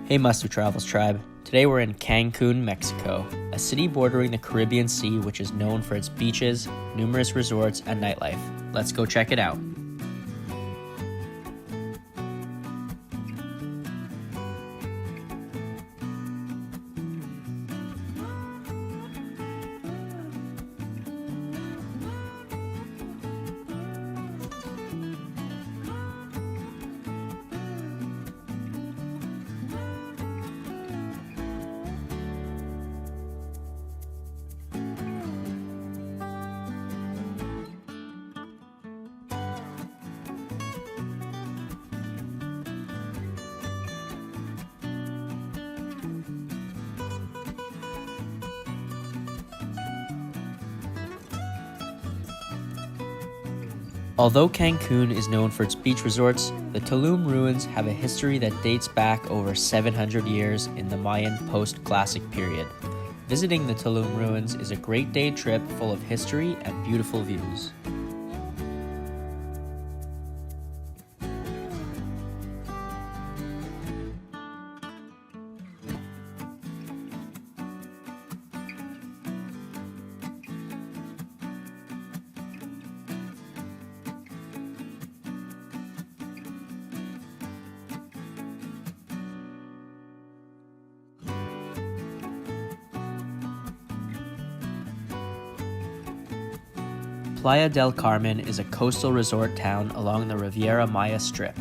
Hey Must Travels tribe. Today we're in Cancun, Mexico, a city bordering the Caribbean Sea which is known for its beaches, numerous resorts, and nightlife. Let's go check it out. Although Cancun is known for its beach resorts, the Tulum Ruins have a history that dates back over 700 years in the Mayan post-classic period. Visiting the Tulum Ruins is a great day trip full of history and beautiful views. Playa del Carmen is a coastal resort town along the Riviera Maya strip.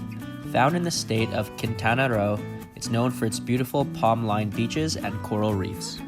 Found in the state of Quintana Roo, it's known for its beautiful palm-lined beaches and coral reefs.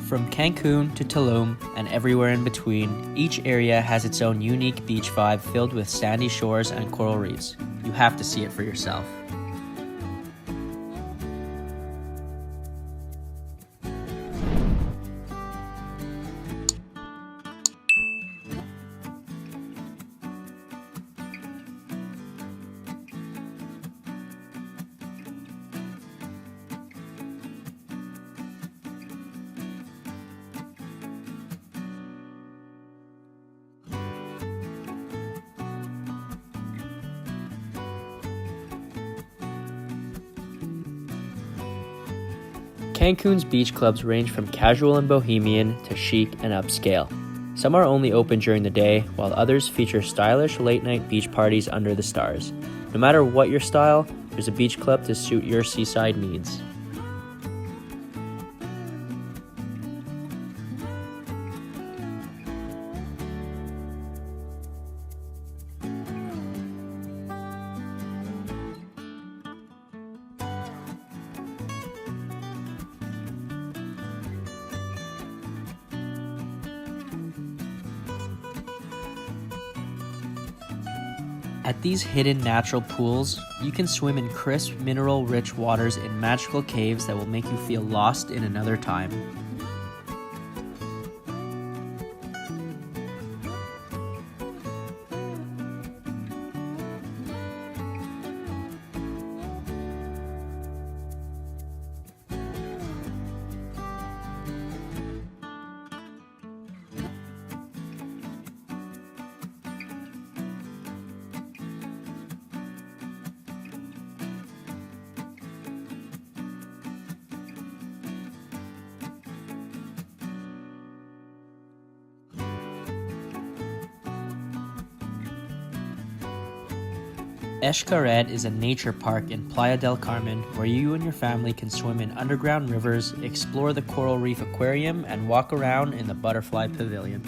From Cancun to Tulum and everywhere in between, each area has its own unique beach vibe filled with sandy shores and coral reefs. You have to see it for yourself. Cancun's beach clubs range from casual and bohemian to chic and upscale. Some are only open during the day, while others feature stylish late-night beach parties under the stars. No matter what your style, there's a beach club to suit your seaside needs. At these hidden natural pools, you can swim in crisp, mineral-rich waters in magical caves that will make you feel lost in another time. Xcaret is a nature park in Playa del Carmen where you and your family can swim in underground rivers, explore the coral reef aquarium, and walk around in the butterfly pavilion.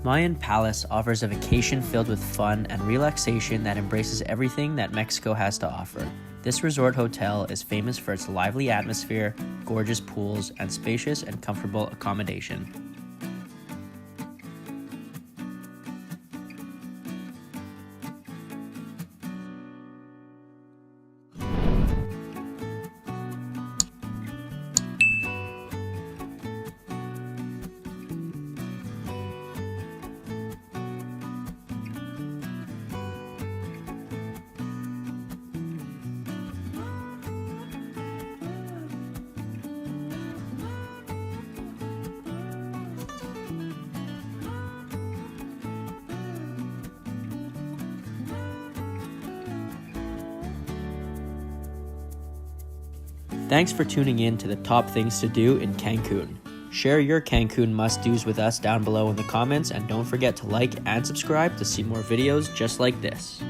Mayan Palace offers a vacation filled with fun and relaxation that embraces everything that Mexico has to offer. This resort hotel is famous for its lively atmosphere, gorgeous pools, and spacious and comfortable accommodation. Thanks for tuning in to the top things to do in Cancun. Share your Cancun must-dos with us down below in the comments, and don't forget to like and subscribe to see more videos just like this.